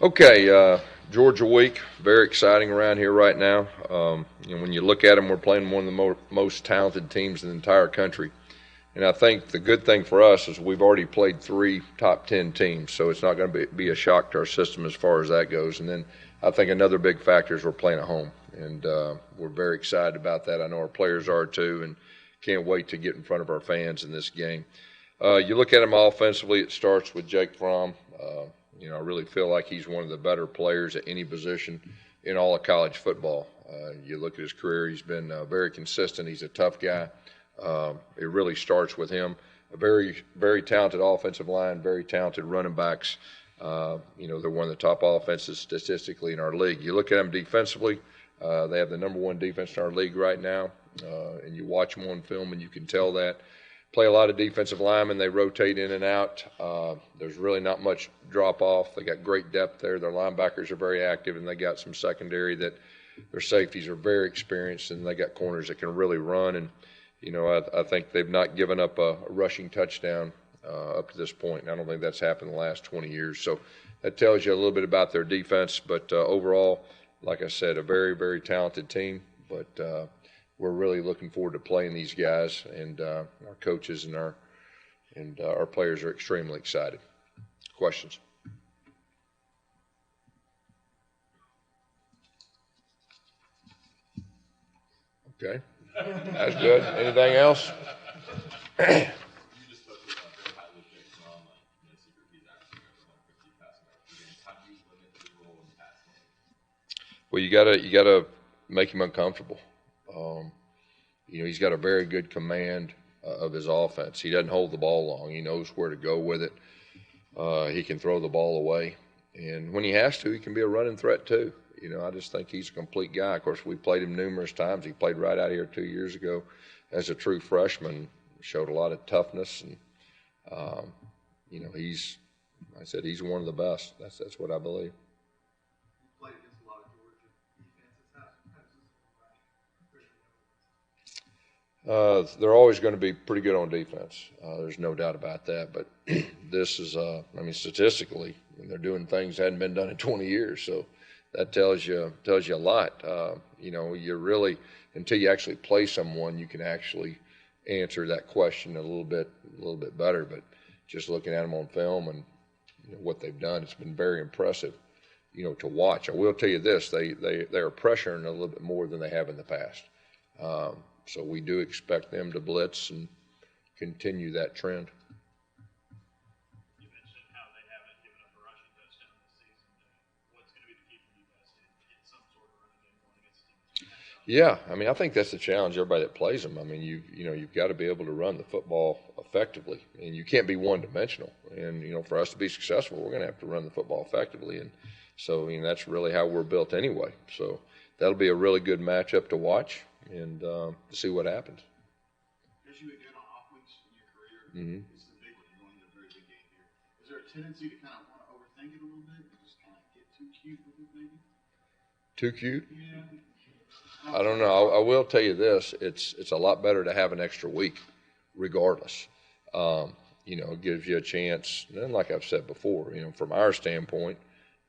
Okay, Georgia week, very exciting around here right now. When you look at them, we're playing one of the most talented teams in the entire country. And I think the good thing for us is we've already played three top 10 teams, so it's not going to be a shock to our system as far as that goes. And then I think another big factor is we're playing at home, and we're very excited about that. I know our players are too, and can't wait to get in front of our fans in this game. You look at them offensively, it starts with Jake Fromm. I really feel like he's one of the better players at any position in all of college football. You look at his career, he's been very consistent. He's a tough guy. It really starts with him. A very, very talented offensive line, very talented running backs. They're one of the top offenses statistically in our league. You look at them defensively, they have the number one defense in our league right now. And you watch them on film and you can tell that. Play a lot of defensive linemen. They rotate in and out. There's really not much drop off. They got great depth there. Their linebackers are very active, and they got some secondary that their safeties are very experienced, and they got corners that can really run. And I think they've not given up a rushing touchdown up to this point. And I don't think that's happened in the last 20 years. So that tells you a little bit about their defense. But overall, like I said, a very, very talented team. But we're really looking forward to playing these guys, and our coaches and our players are extremely excited. Questions? Okay, that's good. Anything else? Well, you gotta make him uncomfortable. Um, he's got a very good command of his offense. He doesn't hold the ball long. He knows where to go with it. He can throw the ball away, and when he has to, he can be a running threat too. I just think he's a complete guy. Of course, we played him numerous times. He played right out here 2 years ago as a true freshman. Showed a lot of toughness, and um, he's. I said he's one of the best. That's what I believe. They're always going to be pretty good on defense. There's no doubt about that. But this is, statistically, they're doing things that hadn't been done in 20 years. So that tells you a lot. You're really, until you actually play someone, you can actually answer that question a little bit better. But just looking at them on film and what they've done, it's been very impressive. To watch. I will tell you this: they are pressuring a little bit more than they have in the past. So we do expect them to blitz and continue that trend. You mentioned how they haven't given up a rushing touchdown this season. What's going to be the key for you guys to get some sort of running game going against the team? Yeah, I think that's the challenge. Everybody that plays them. You've got to be able to run the football effectively, and you can't be one-dimensional. And for us to be successful, we're going to have to run the football effectively. And so, that's really how we're built anyway. So that'll be a really good matchup to watch and to see what happens. As you would get on off weeks in your career, Mm-hmm. this is a big one. You're going into a very big game here. Is there a tendency to kind of want to overthink it a little bit and just kind of get too cute with it, maybe? Too cute? Yeah. I don't know. I will tell you this: it's a lot better to have an extra week, regardless. It gives you a chance. And like I've said before, from our standpoint,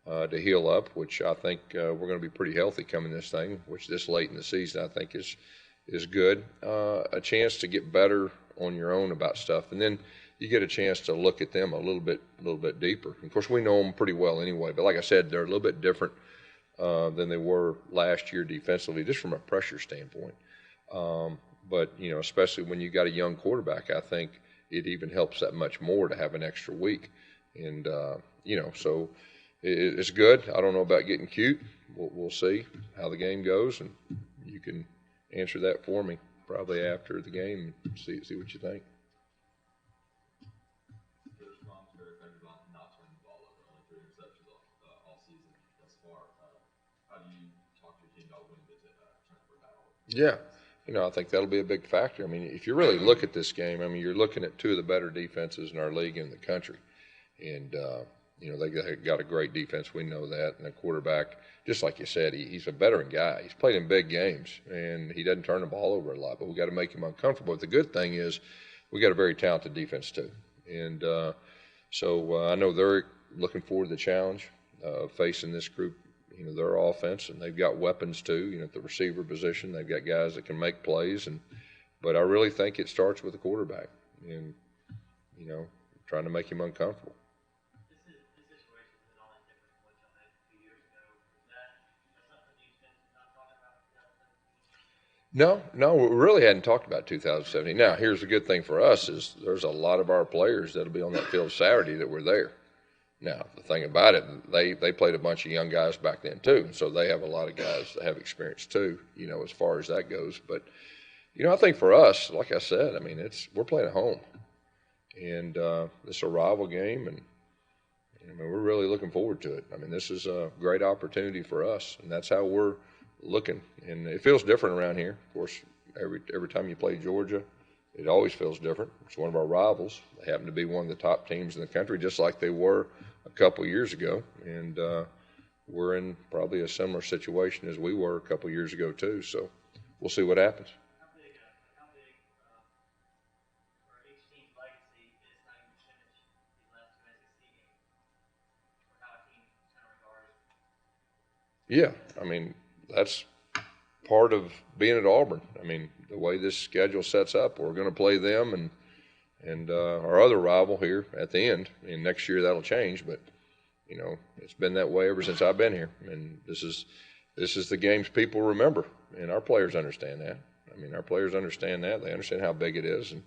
to heal up, which I think we're going to be pretty healthy coming this thing. Which this late in the season, I think is good. A chance to get better on your own about stuff, and then you get a chance to look at them a little bit deeper. Of course, we know them pretty well anyway. But like I said, they're a little bit different than they were last year defensively, just from a pressure standpoint. But especially when you got a young quarterback, I think it even helps that much more to have an extra week. And so it's good. I don't know about getting cute. We'll see how the game goes, and you can answer that for me probably after the game and see what you think. Yeah, I think that'll be a big factor. If you really look at this game, you're looking at two of the better defenses in our league in the country, and they got a great defense. We know that, and a quarterback, just like you said, he's a veteran guy. He's played in big games, and he doesn't turn the ball over a lot. But we got to make him uncomfortable. But the good thing is, we got a very talented defense too, and so I know looking forward to the challenge of facing this group. You know, their offense, and they've got weapons too. You know, at the receiver position, they've got guys that can make plays. But I really think it starts with the quarterback, and you know, trying to make him uncomfortable. This situation is all that different from what y'all had 2 years ago. Is that something you spent not talking about in 2017? No, we really hadn't talked about 2017. Now, here's the good thing for us is there's a lot of our players that'll be on that field Saturday that were there. Now, the thing about it, they played a bunch of young guys back then too, so they have a lot of guys that have experience too, you know, as far as that goes. But, you know, I think for us, like I said, I mean, we're playing at home, and it's a rival game, and I mean, we're really looking forward to it. I mean, this is a great opportunity for us, and that's how we're looking. And it feels different around here. Of course, every time you play Georgia, it always feels different. It's one of our rivals. They happen to be one of the top teams in the country, just like they were a couple years ago. And we're in probably a similar situation as we were a couple years ago too. So we'll see what happens. How big for each team's legacy is not even finish these last two SEC games? Or how a team kind of regards? Yeah, I mean, that's part of being at Auburn. I mean, the way this schedule sets up, we're going to play them and our other rival here at the end. And next year that'll change, but you know, it's been that way ever since I've been here. And this is the games people remember, and our players understand that. I mean, our players understand that. They understand how big it is, and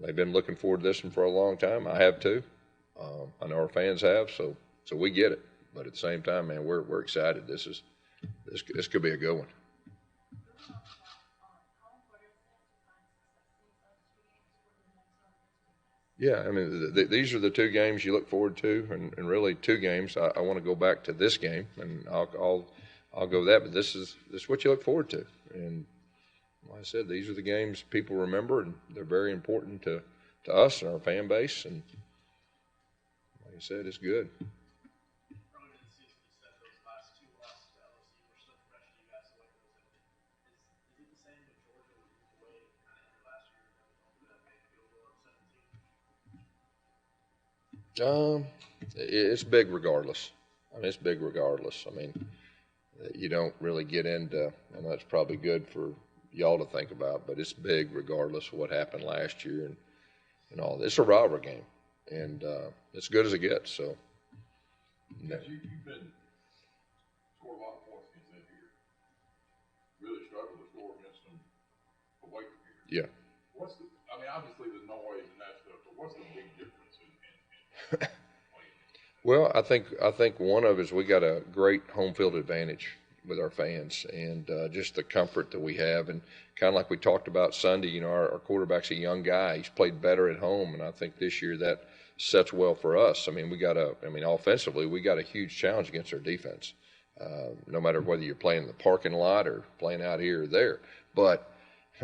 they've been looking forward to this one for a long time. I have too. I know our fans have, so we get it. But at the same time, man, we're excited. This could be a good one. Yeah, I mean, these are the two games you look forward to, and really two games. I want to go back to this game, and I'll go that. But this is what you look forward to, and like I said, these are the games people remember, and they're very important to us and our fan base. And like I said, it's good. Earlier in the season, you said those last two losses to LSU were so fresh to you guys. So like those, is it the same with Georgia? The way it kind of ended last year, that made field goal at 17. It's big regardless. I mean, it's big regardless. I mean, you don't really get into, I know it's probably good for y'all to think about, but it's big regardless of what happened last year and all. It's a rivalry game, and it's good as it gets. So, You've been scored a lot of points against them here. Really struggled to score against them away from here. Yeah. I mean, obviously the noise and that stuff, but what's the big difference in playing? Well, I think one of is we got a great home field advantage with our fans, and just the comfort that we have, and kind of like we talked about Sunday. You know, our quarterback's a young guy. He's played better at home, and I think this year that sets well for us. I mean, offensively, we got a huge challenge against our defense. No matter whether you're playing in the parking lot or playing out here or there, but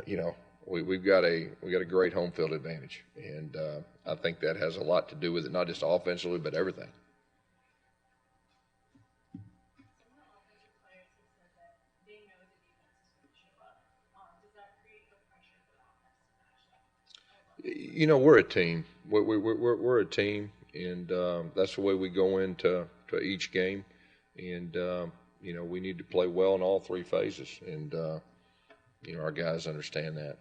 you know, we've got a great home field advantage, and I think that has a lot to do with it, not just offensively, but everything. You know, we're a team. We're a team, and that's the way we go into each game. And you know, we need to play well in all three phases, and you know, our guys understand that.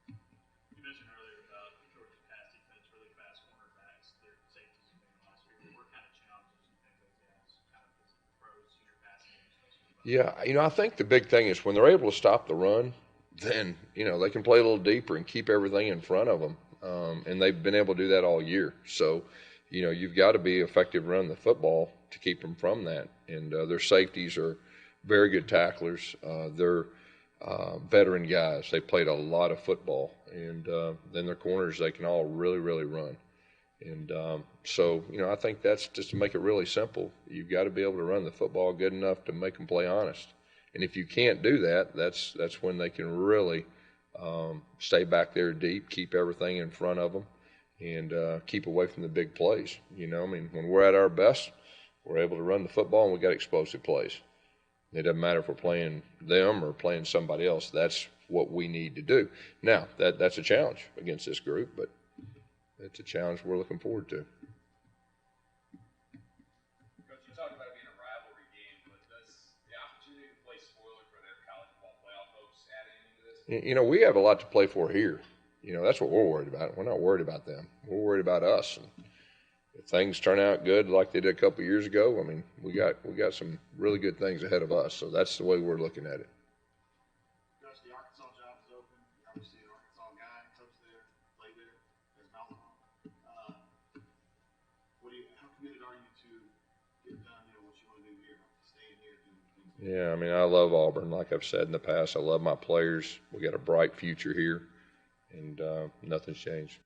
You mentioned earlier about Georgia's pass defense, really fast cornerbacks, their safeties you made last year. What kind of challenges do you think those guys kind of pros to your passing game? Yeah, you know, I think the big thing is when they're able to stop the run, then you know they can play a little deeper and keep everything in front of them, and they've been able to do that all year. So, you know, you've got to be effective running the football to keep them from that. And their safeties are very good tacklers. They're veteran guys. They played a lot of football, and then their corners, they can all really, really run. And so, you know, I think that's just to make it really simple. You've got to be able to run the football good enough to make them play honest. And if you can't do that, that's when they can really stay back there deep, keep everything in front of them, and keep away from the big plays. You know, I mean, when we're at our best, we're able to run the football and we got explosive plays. It doesn't matter if we're playing them or playing somebody else. That's what we need to do. Now, that's a challenge against this group, but it's a challenge we're looking forward to. You know, we have a lot to play for here. You know, that's what we're worried about. We're not worried about them. We're worried about us. And if things turn out good like they did a couple of years ago, I mean, we got some really good things ahead of us. So that's the way we're looking at it. Gus, the Arkansas job is open. You're obviously an Arkansas guy, coach there, played there, Gus Malzahn. How committed are you to get done, what you want to do here, staying here, doing things? Yeah, I mean, I love Auburn. Like I've said in the past, I love my players. We got a bright future here, and nothing's changed.